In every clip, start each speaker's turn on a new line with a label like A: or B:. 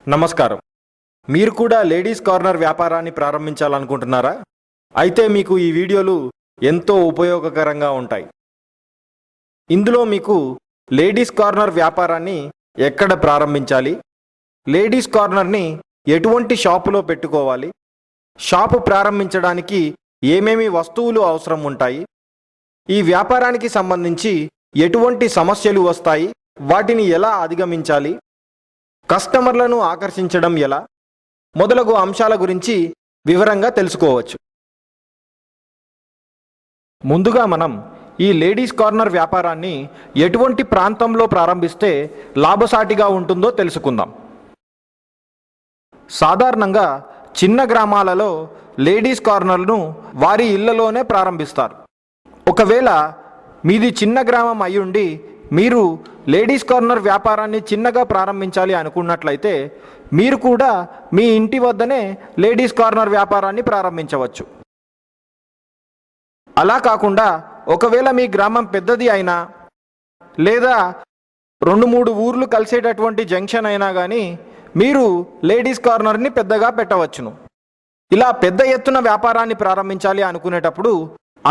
A: నమస్కారం. మీరు కూడా లేడీస్ కార్నర్ వ్యాపారాన్ని ప్రారంభించాలనుకుంటున్నారా? అయితే మీకు ఈ వీడియోలు ఎంతో ఉపయోగకరంగా ఉంటాయి. ఇందులో మీకు లేడీస్ కార్నర్ వ్యాపారాన్ని ఎక్కడ ప్రారంభించాలి, లేడీస్ కార్నర్ని ఎటువంటి షాపులో పెట్టుకోవాలి, షాపు ప్రారంభించడానికి ఏమేమి వస్తువులు అవసరం ఉంటాయి, ఈ వ్యాపారానికి సంబంధించి ఎటువంటి సమస్యలు వస్తాయి, వాటిని ఎలా అధిగమించాలి, కస్టమర్లను ఆకర్షించడం ఎలా మొదలగు అంశాల గురించి వివరంగా తెలుసుకోవచ్చు. ముందుగా మనం ఈ లేడీస్ కార్నర్ వ్యాపారాన్ని ఎటువంటి ప్రాంతంలో ప్రారంభిస్తే లాభసాటిగా ఉంటుందో తెలుసుకుందాం. సాధారణంగా చిన్న గ్రామాలలో లేడీస్ కార్నర్ను వారి ఇళ్లలోనే ప్రారంభిస్తారు. ఒకవేళ మీది చిన్న గ్రామం అయ్యుండి మీరు లేడీస్ కార్నర్ వ్యాపారాన్ని చిన్నగా ప్రారంభించాలి అనుకున్నట్లయితే మీరు కూడా మీ ఇంటి వద్దనే లేడీస్ కార్నర్ వ్యాపారాన్ని ప్రారంభించవచ్చు. అలా కాకుండా ఒకవేళ మీ గ్రామం పెద్దది అయినా లేదా 2-3 ఊర్లు కలిసేటటువంటి జంక్షన్ అయినా కానీ మీరు లేడీస్ కార్నర్ని పెద్దగా పెట్టవచ్చును. ఇలా పెద్ద ఎత్తున వ్యాపారాన్ని ప్రారంభించాలి అనుకునేటప్పుడు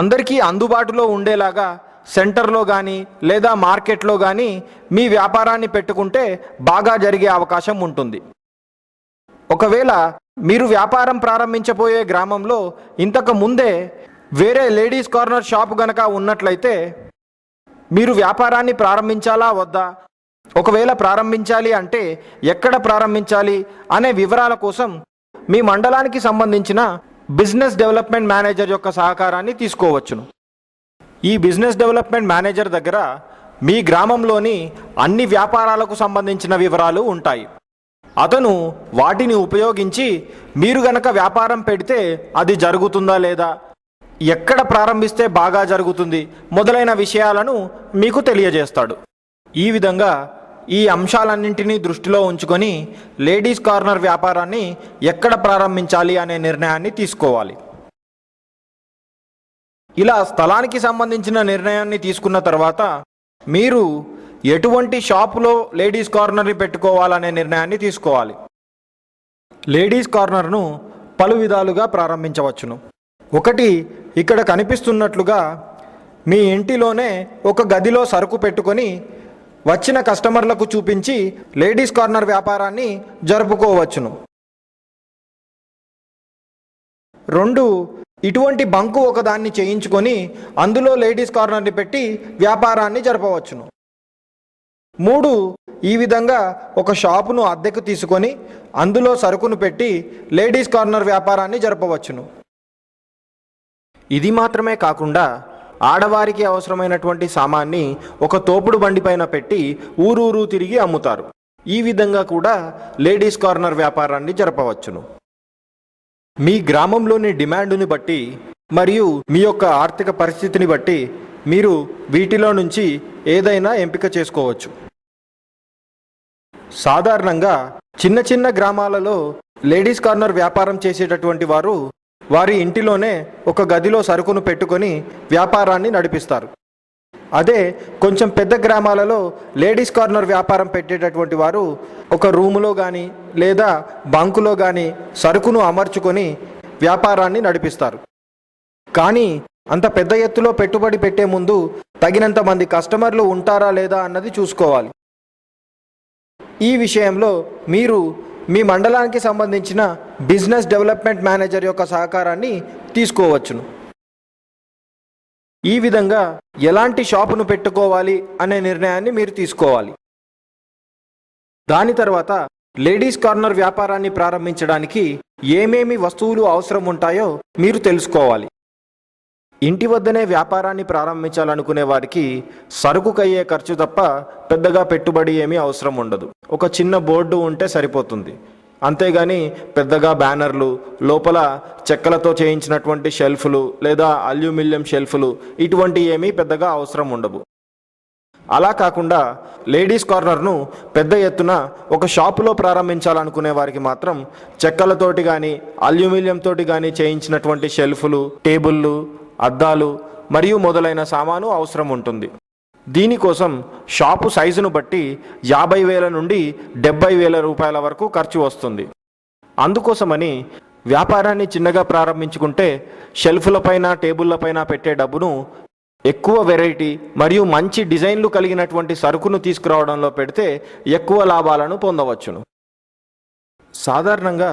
A: అందరికీ అందుబాటులో ఉండేలాగా సెంటర్లో కానీ లేదా మార్కెట్లో కానీ మీ వ్యాపారాన్ని పెట్టుకుంటే బాగా జరిగే అవకాశం ఉంటుంది. ఒకవేళ మీరు వ్యాపారం ప్రారంభించబోయే గ్రామంలో ఇంతకు ముందే వేరే లేడీస్ కార్నర్ షాపు గనక ఉన్నట్లయితే మీరు వ్యాపారాన్ని ప్రారంభించాలా వద్దా, ఒకవేళ ప్రారంభించాలి అంటే ఎక్కడ ప్రారంభించాలి అనే వివరాల కోసం మీ మండలానికి సంబంధించిన బిజినెస్ డెవలప్మెంట్ మేనేజర్ యొక్క సహకారాన్ని తీసుకోవచ్చును. ఈ బిజినెస్ డెవలప్మెంట్ మేనేజర్ దగ్గర మీ గ్రామంలోని అన్ని వ్యాపారాలకు సంబంధించిన వివరాలు ఉంటాయి. అతను వాటిని ఉపయోగించి మీరు గనక వ్యాపారం పెడితే అది జరుగుతుందా లేదా, ఎక్కడ ప్రారంభిస్తే బాగా జరుగుతుంది మొదలైన విషయాలను మీకు తెలియజేస్తాడు. ఈ విధంగా ఈ అంశాలన్నింటినీ దృష్టిలో ఉంచుకొని లేడీస్ కార్నర్ వ్యాపారాన్ని ఎక్కడ ప్రారంభించాలి అనే నిర్ణయాన్ని తీసుకోవాలి. ఇలా స్థలానికి సంబంధించిన నిర్ణయాన్ని తీసుకున్న తర్వాత మీరు ఎటువంటి షాపులో లేడీస్ కార్నర్ని పెట్టుకోవాలనే నిర్ణయాన్ని తీసుకోవాలి. లేడీస్ కార్నర్ను పలు విధాలుగా ప్రారంభించవచ్చును. ఒకటి, ఇక్కడ కనిపిస్తున్నట్లుగా మీ ఇంటిలోనే ఒక గదిలో సరుకు పెట్టుకొని వచ్చిన కస్టమర్లకు చూపించి లేడీస్ కార్నర్ వ్యాపారాన్ని జరుపుకోవచ్చును. 2, ఇటువంటి బంకు ఒకదాన్ని చేయించుకొని అందులో లేడీస్ కార్నర్ని పెట్టి వ్యాపారాన్ని జరపవచ్చును. 3, ఈ విధంగా ఒక షాపును అద్దెకు తీసుకొని అందులో సరుకును పెట్టి లేడీస్ కార్నర్ వ్యాపారాన్ని జరపవచ్చును. ఇది మాత్రమే కాకుండా ఆడవారికి అవసరమైనటువంటి సామాన్ని ఒక తోపుడు బండి పైన పెట్టి ఊరూరు తిరిగి అమ్ముతారు. ఈ విధంగా కూడా లేడీస్ కార్నర్ వ్యాపారాన్ని జరపవచ్చును. మీ గ్రామంలోని డిమాండ్ని బట్టి మరియు మీ యొక్క ఆర్థిక పరిస్థితిని బట్టి మీరు వీటిలో నుంచి ఏదైనా ఎంపిక చేసుకోవచ్చు. సాధారణంగా చిన్న చిన్న గ్రామాలలో లేడీస్ కార్నర్ వ్యాపారం చేసేటటువంటి వారు వారి ఇంటిలోనే ఒక గదిలో సరుకును పెట్టుకొని వ్యాపారాన్ని నడిపిస్తారు. అదే కొంచెం పెద్ద గ్రామాలలో లేడీస్ కార్నర్ వ్యాపారం పెట్టేటటువంటి వారు ఒక రూములో కానీ లేదా బంకులో కానీ సరుకును అమర్చుకొని వ్యాపారాన్ని నడిపిస్తారు. కానీ అంత పెద్ద ఎత్తులో పెట్టుబడి పెట్టే ముందు తగినంత మంది కస్టమర్లు ఉంటారా లేదా అన్నది చూసుకోవాలి. ఈ విషయంలో మీరు మీ మండలానికి సంబంధించిన బిజినెస్ డెవలప్మెంట్ మేనేజర్ యొక్క సహకారాన్ని తీసుకోవచ్చును. ఈ విధంగా ఎలాంటి షాపును పెట్టుకోవాలి అనే నిర్ణయాన్ని మీరు తీసుకోవాలి. దాని తర్వాత లేడీస్ కార్నర్ వ్యాపారాన్ని ప్రారంభించడానికి ఏమేమి వస్తువులు అవసరం ఉంటాయో మీరు తెలుసుకోవాలి. ఇంటి వద్దనే వ్యాపారాన్ని ప్రారంభించాలనుకునే వారికి సరుకుకయ్యే ఖర్చు తప్ప పెద్దగా పెట్టుబడి ఏమీ అవసరం ఉండదు. ఒక చిన్న బోర్డు ఉంటే సరిపోతుంది. అంతేగాని పెద్దగా బ్యానర్లు, లోపల చెక్కలతో చేయించినటువంటి షెల్ఫ్లు లేదా అల్యూమినియం షెల్ఫ్లు ఇటువంటి ఏమీ పెద్దగా అవసరం ఉండవు. అలా కాకుండా లేడీస్ కార్నర్ను పెద్ద ఎత్తున ఒక షాపులో ప్రారంభించాలనుకునే వారికి మాత్రం చెక్కలతోటి కానీ అల్యూమినియం తోటి కానీ చేయించినటువంటి షెల్ఫ్లు, టేబుళ్ళు, అద్దాలు మరియు మొదలైన సామాను అవసరం ఉంటుంది. దీనికోసం షాపు సైజును బట్టి 50,000 నుండి 70,000 రూపాయల వరకు ఖర్చు వస్తుంది. అందుకోసమని వ్యాపారాన్ని చిన్నగా ప్రారంభించుకుంటే షెల్ఫ్లపైన టేబుళ్లపైన పెట్టే డబ్బును ఎక్కువ వెరైటీ మరియు మంచి డిజైన్లు కలిగినటువంటి సరుకును తీసుకురావడంలో పెడితే ఎక్కువ లాభాలను పొందవచ్చును. సాధారణంగా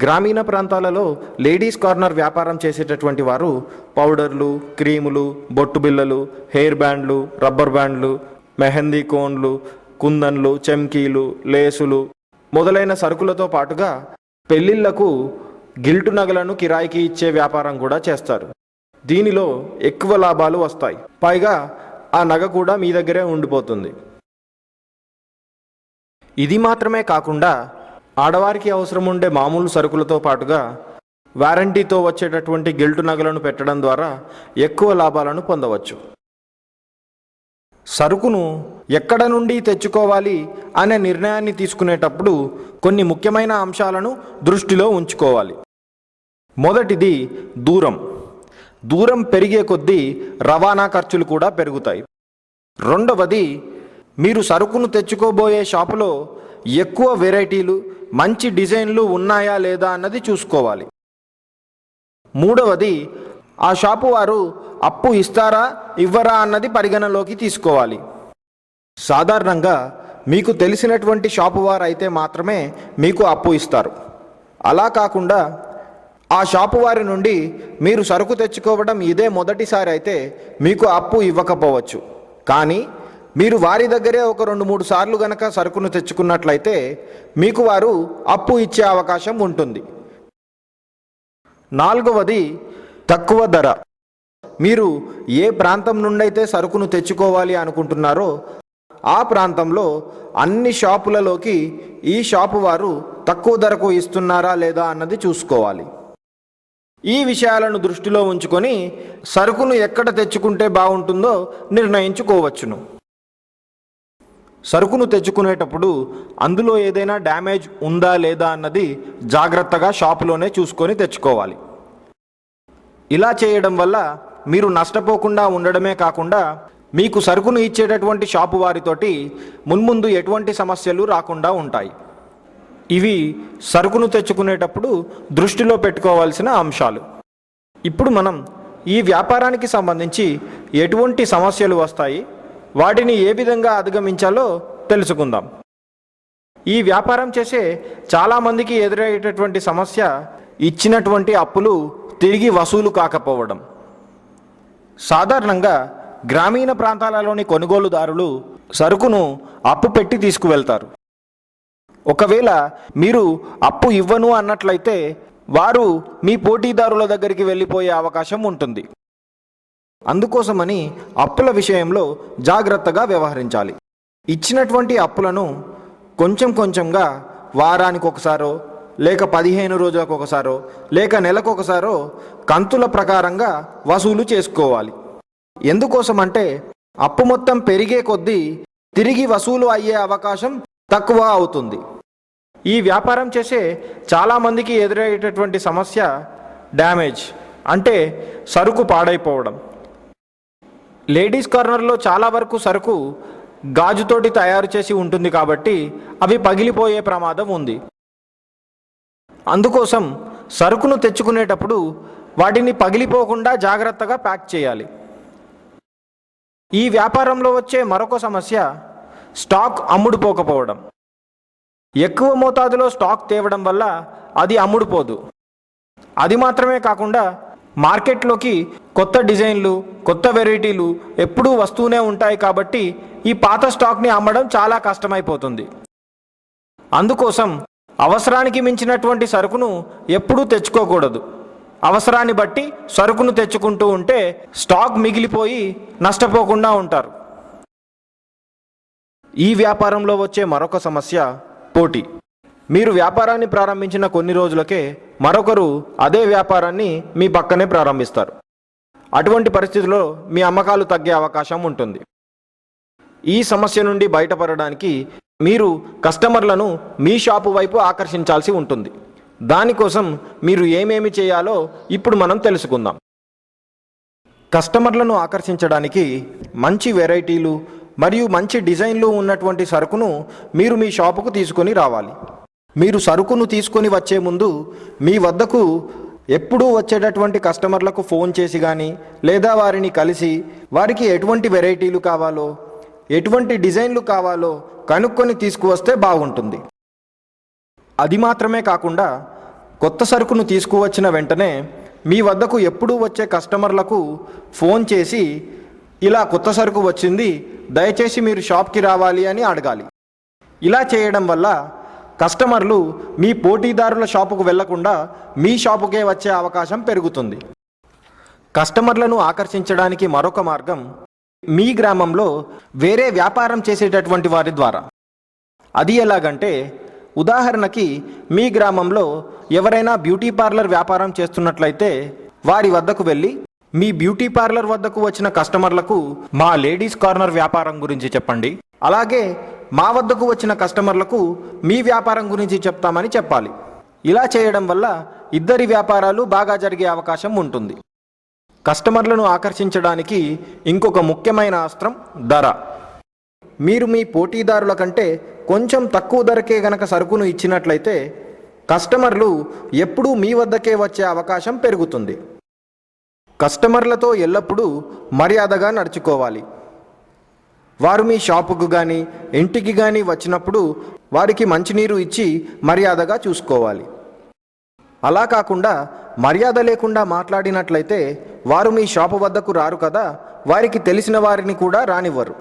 A: గ్రామీణ ప్రాంతాలలో లేడీస్ కార్నర్ వ్యాపారం చేసేటటువంటి వారు పౌడర్లు, క్రీములు, బొట్టు బిళ్ళలు, హెయిర్ బ్యాండ్లు, రబ్బర్ బ్యాండ్లు, మెహందీ కోన్లు, కుందన్లు, చెమ్కీలు, లేసులు మొదలైన సరుకులతో పాటుగా పెళ్లిళ్లకు గిల్టు నగలను కిరాయికి ఇచ్చే వ్యాపారం కూడా చేస్తారు. దీనిలో ఎక్కువ లాభాలు వస్తాయి. పైగా ఆ నగ కూడా మీ దగ్గరే ఉండిపోతుంది. ఇది మాత్రమే కాకుండా ఆడవారికి అవసరం ఉండే మామూలు సరుకులతో పాటుగా వారంటీతో వచ్చేటటువంటి గిల్టు నగలను పెట్టడం ద్వారా ఎక్కువ లాభాలను పొందవచ్చు. సరుకును ఎక్కడ నుండి తెచ్చుకోవాలి అనే నిర్ణయాన్ని తీసుకునేటప్పుడు కొన్ని ముఖ్యమైన అంశాలను దృష్టిలో ఉంచుకోవాలి. మొదటిది దూరం. దూరం పెరిగే కొద్దీ రవాణా ఖర్చులు కూడా పెరుగుతాయి. రెండవది, మీరు సరుకును తెచ్చుకోబోయే షాపులో ఎక్కువ వెరైటీలు, మంచి డిజైన్లు ఉన్నాయా లేదా అన్నది చూసుకోవాలి. మూడవది, ఆ షాపు వారు అప్పు ఇస్తారా ఇవ్వరా అన్నది పరిగణలోకి తీసుకోవాలి. సాధారణంగా మీకు తెలిసినటువంటి షాపు వారు అయితే మాత్రమే మీకు అప్పు ఇస్తారు. అలా కాకుండా ఆ షాపు వారి నుండి మీరు సరుకు తెచ్చుకోవడం ఇదే మొదటిసారి అయితే మీకు అప్పు ఇవ్వకపోవచ్చు. కానీ మీరు వారి దగ్గరే ఒక 2-3 సార్లు గనక సరుకును తెచ్చుకున్నట్లయితే మీకు వారు అప్పు ఇచ్చే అవకాశం ఉంటుంది. నాలుగవది, తక్కువ ధర. మీరు ఏ ప్రాంతం నుండైతే సరుకును తెచ్చుకోవాలి అనుకుంటున్నారో ఆ ప్రాంతంలో అన్ని షాపులలోకి ఈ షాపు వారు తక్కువ ధరకు ఇస్తున్నారా లేదా అన్నది చూసుకోవాలి. ఈ విషయాలను దృష్టిలో ఉంచుకొని సరుకును ఎక్కడ తెచ్చుకుంటే బాగుంటుందో నిర్ణయించుకోవచ్చును. సరుకును తెచ్చుకునేటప్పుడు అందులో ఏదైనా డ్యామేజ్ ఉందా లేదా అన్నది జాగ్రత్తగా షాపులోనే చూసుకొని తెచ్చుకోవాలి. ఇలా చేయడం వల్ల మీరు నష్టపోకుండా ఉండడమే కాకుండా మీకు సరుకును ఇచ్చేటటువంటి షాపు వారితోటి మున్ముందు ఎటువంటి సమస్యలు రాకుండా ఉంటాయి. ఇవి సరుకును తెచ్చుకునేటప్పుడు దృష్టిలో పెట్టుకోవాల్సిన అంశాలు. ఇప్పుడు మనం ఈ వ్యాపారానికి సంబంధించి ఎటువంటి సమస్యలు వస్తాయి, వాటిని ఏ విధంగా అధిగమించాలో తెలుసుకుందాం. ఈ వ్యాపారం చేసే చాలామందికి ఎదురయ్యేటటువంటి సమస్య ఇచ్చినటువంటి అప్పులు తిరిగి వసూలు కాకపోవడం. సాధారణంగా గ్రామీణ ప్రాంతాలలోని కొనుగోలుదారులు సరుకును అప్పు పెట్టి తీసుకువెళ్తారు. ఒకవేళ మీరు అప్పు ఇవ్వను అన్నట్లయితే వారు మీ పోటీదారుల దగ్గరికి వెళ్ళిపోయే అవకాశం ఉంటుంది. అందుకోసమని అప్పుల విషయంలో జాగ్రత్తగా వ్యవహరించాలి. ఇచ్చినటువంటి అప్పులను కొంచెం కొంచెంగా వారానికి ఒకసారో లేక 15 రోజులకు ఒకసారో లేక నెలకు ఒకసారో కంతుల ప్రకారంగా వసూలు చేసుకోవాలి. ఎందుకోసమంటే అప్పు మొత్తం పెరిగే కొద్దీ తిరిగి వసూలు అయ్యే అవకాశం తక్కువ అవుతుంది. ఈ వ్యాపారం చేసే చాలామందికి ఎదురయ్యేటటువంటి సమస్య డ్యామేజ్, అంటే సరుకు పాడైపోవడం. లేడీస్ కార్నర్లో చాలా వరకు సరుకు గాజుతోటి తయారు చేసి ఉంటుంది కాబట్టి అవి పగిలిపోయే ప్రమాదం ఉంది. అందుకోసం సరుకును తెచ్చుకునేటప్పుడు వాటిని పగిలిపోకుండా జాగ్రత్తగా ప్యాక్ చేయాలి. ఈ వ్యాపారంలో వచ్చే మరొక సమస్య స్టాక్ అమ్ముడుపోకపోవడం. ఎక్కువ మోతాదులో స్టాక్ తేవడం వల్ల అది అమ్ముడుపోదు. అది మాత్రమే కాకుండా మార్కెట్లోకి కొత్త డిజైన్లు, కొత్త వెరైటీలు ఎప్పుడూ వస్తూనే ఉంటాయి కాబట్టి ఈ పాత స్టాక్ని అమ్మడం చాలా కష్టమైపోతుంది. అందుకోసం అవసరానికి మించినటువంటి సరుకును ఎప్పుడూ తెచ్చుకోకూడదు. అవసరాన్ని బట్టి సరుకును తెచ్చుకుంటూ ఉంటే స్టాక్ మిగిలిపోయి నష్టపోకుండా ఉంటారు. ఈ వ్యాపారంలో వచ్చే మరొక సమస్య పోటీ. మీరు వ్యాపారాన్ని ప్రారంభించిన కొన్ని రోజులకే మరొకరు అదే వ్యాపారాన్ని మీ పక్కనే ప్రారంభిస్తారు. అటువంటి పరిస్థితుల్లో మీ అమ్మకాలు తగ్గే అవకాశం ఉంటుంది. ఈ సమస్య నుండి బయటపడడానికి మీరు కస్టమర్లను మీ షాపు వైపు ఆకర్షించాల్సి ఉంటుంది. దానికోసం మీరు ఏమేమి చేయాలో ఇప్పుడు మనం తెలుసుకుందాం. కస్టమర్లను ఆకర్షించడానికి మంచి వెరైటీలు, మరియు మంచి డిజైన్లు ఉన్నటువంటి సరుకును మీరు మీ షాపుకు తీసుకొని రావాలి. మీరు సరుకును తీసుకొని వచ్చే ముందు మీ వద్దకు ఎప్పుడూ వచ్చేటటువంటి కస్టమర్లకు ఫోన్ చేసి కానీ లేదా వారిని కలిసి వారికి ఎటువంటి వెరైటీలు కావాలో ఎటువంటి డిజైన్లు కావాలో కనుక్కొని తీసుకువస్తే బాగుంటుంది. అది మాత్రమే కాకుండా కొత్త సరుకును తీసుకువచ్చిన వెంటనే మీ వద్దకు ఎప్పుడూ వచ్చే కస్టమర్లకు ఫోన్ చేసి ఇలా కొత్త సరుకు వచ్చింది, దయచేసి మీరు షాప్కి రావాలి అని అడగాలి. ఇలా చేయడం వల్ల కస్టమర్లు మీ పోటీదారుల షాపుకు వెళ్లకుండా మీ షాపుకే వచ్చే అవకాశం పెరుగుతుంది. కస్టమర్లను ఆకర్షించడానికి మరొక మార్గం మీ గ్రామంలో వేరే వ్యాపారం చేసేటటువంటి వారి ద్వారా. అది ఎలాగంటే, ఉదాహరణకి మీ గ్రామంలో ఎవరైనా బ్యూటీ పార్లర్ వ్యాపారం చేస్తున్నట్లయితే వారి వద్దకు వెళ్ళి మీ బ్యూటీ పార్లర్ వద్దకు వచ్చిన కస్టమర్లకు మా లేడీస్ కార్నర్ వ్యాపారం గురించి చెప్పండి, అలాగే మా వద్దకు వచ్చిన కస్టమర్లకు మీ వ్యాపారం గురించి చెప్తామని చెప్పాలి. ఇలా చేయడం వల్ల ఇద్దరి వ్యాపారాలు బాగా జరిగే అవకాశం ఉంటుంది. కస్టమర్లను ఆకర్షించడానికి ఇంకొక ముఖ్యమైన అస్త్రం ధర. మీరు మీ పోటీదారుల కంటే కొంచెం తక్కువ ధరకే గనక సరుకును ఇచ్చినట్లయితే కస్టమర్లు ఎప్పుడూ మీ వద్దకే వచ్చే అవకాశం పెరుగుతుంది. కస్టమర్లతో ఎల్లప్పుడూ మర్యాదగా నడుచుకోవాలి. వారు మీ షాపుకు కానీ ఇంటికి కానీ వచ్చినప్పుడు వారికి మంచినీరు ఇచ్చి మర్యాదగా చూసుకోవాలి. అలా కాకుండా మర్యాద లేకుండా మాట్లాడినట్లయితే వారు మీ షాపు వద్దకు రారు కదా, వారికి తెలిసిన వారిని కూడా రానివ్వరు.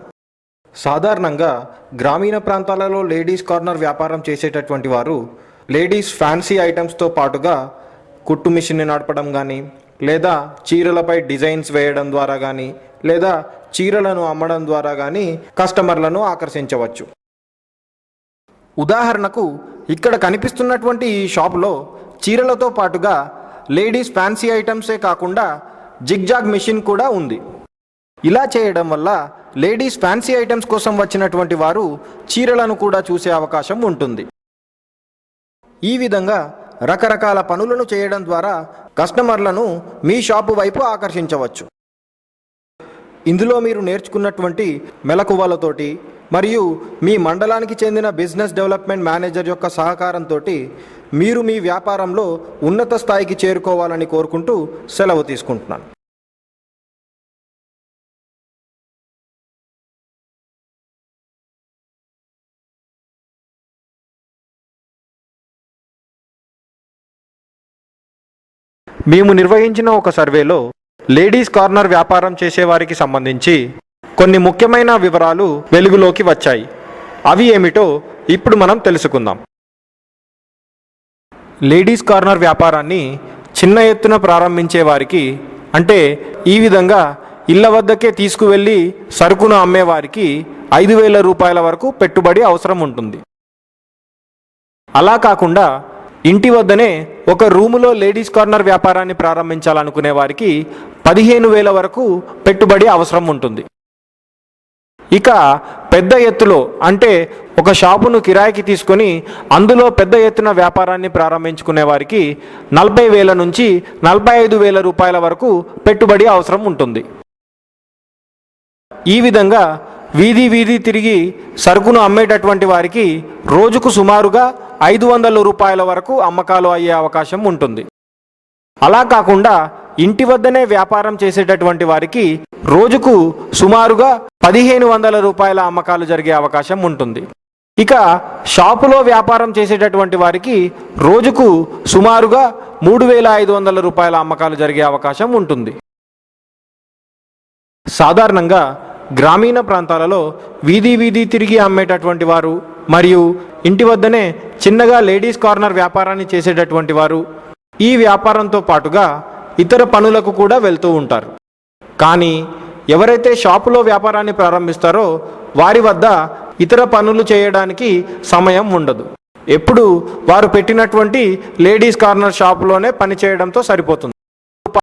A: సాధారణంగా గ్రామీణ ప్రాంతాలలో లేడీస్ కార్నర్ వ్యాపారం చేసేటటువంటి వారు లేడీస్ ఫ్యాన్సీ ఐటమ్స్తో పాటుగా కుట్టు మిషన్ని నడపడం కానీ లేదా చీరలపై డిజైన్స్ వేయడం ద్వారా కానీ లేదా చీరలను అమ్మడం ద్వారా కానీ కస్టమర్లను ఆకర్షించవచ్చు. ఉదాహరణకు ఇక్కడ కనిపిస్తున్నటువంటి ఈ షాపులో చీరలతో పాటుగా లేడీస్ ఫ్యాన్సీ ఐటమ్సే కాకుండా జిగ్జాగ్ మిషన్ కూడా ఉంది. ఇలా చేయడం వల్ల లేడీస్ ఫ్యాన్సీ ఐటమ్స్ కోసం వచ్చినటువంటి వారు చీరలను కూడా చూసే అవకాశం ఉంటుంది. ఈ విధంగా రకరకాల పనులను చేయడం ద్వారా కస్టమర్లను మీ షాపు వైపు ఆకర్షించవచ్చు. ఇందులో మీరు నేర్చుకున్నటువంటి మెలకువలతోటి మరియు మీ మండలానికి చెందిన బిజినెస్ డెవలప్మెంట్ మేనేజర్ యొక్క సహకారంతో మీరు మీ వ్యాపారంలో ఉన్నత స్థాయికి చేరుకోవాలని కోరుకుంటూ సెలవు తీసుకుంటున్నాను. మేము నిర్వహించిన ఒక సర్వేలో లేడీస్ కార్నర్ వ్యాపారం చేసేవారికి సంబంధించి కొన్ని ముఖ్యమైన వివరాలు వెలుగులోకి వచ్చాయి. అవి ఏమిటో ఇప్పుడు మనం తెలుసుకుందాం. లేడీస్ కార్నర్ వ్యాపారాన్ని చిన్న ఎత్తున ప్రారంభించే వారికి, అంటే ఈ విధంగా ఇళ్ల వద్దకే తీసుకువెళ్ళి సరుకును అమ్మేవారికి 5,000 రూపాయల వరకు పెట్టుబడి అవసరం ఉంటుంది. అలా కాకుండా ఇంటి వద్దనే ఒక రూములో లేడీస్ కార్నర్ వ్యాపారాన్ని ప్రారంభించాలనుకునే వారికి 15,000 వరకు పెట్టుబడి అవసరం ఉంటుంది. ఇక పెద్ద ఎత్తులో, అంటే ఒక షాపును కిరాయికి తీసుకొని అందులో పెద్ద ఎత్తున వ్యాపారాన్ని ప్రారంభించుకునే వారికి 40,000 నుంచి 45,000 రూపాయల వరకు పెట్టుబడి అవసరం ఉంటుంది. ఈ విధంగా వీధి తిరిగి సరుకును అమ్మేటటువంటి వారికి రోజుకు సుమారుగా 500 రూపాయల వరకు అమ్మకాలు అయ్యే అవకాశం ఉంటుంది. అలా కాకుండా ఇంటి వద్దనే వ్యాపారం చేసేటటువంటి వారికి రోజుకు సుమారుగా 1,500 రూపాయల అమ్మకాలు జరిగే అవకాశం ఉంటుంది. ఇక షాపులో వ్యాపారం చేసేటటువంటి వారికి రోజుకు సుమారుగా 3,500 రూపాయల అమ్మకాలు జరిగే అవకాశం ఉంటుంది. సాధారణంగా గ్రామీణ ప్రాంతాలలో వీధి తిరిగి అమ్మేటటువంటి వారు మరియు ఇంటి వద్దనే చిన్నగా లేడీస్ కార్నర్ వ్యాపారాన్ని చేసేటటువంటి వారు ఈ వ్యాపారంతో పాటుగా ఇతర పనులకు కూడా వెళ్తూ ఉంటారు. కానీ ఎవరైతే షాపులో వ్యాపారాన్ని ప్రారంభిస్తారో వారి వద్ద ఇతర పనులు చేయడానికి సమయం ఉండదు. ఎప్పుడు వారు పెట్టినటువంటి లేడీస్ కార్నర్ షాపులోనే పని చేయడంతో సరిపోతుంది.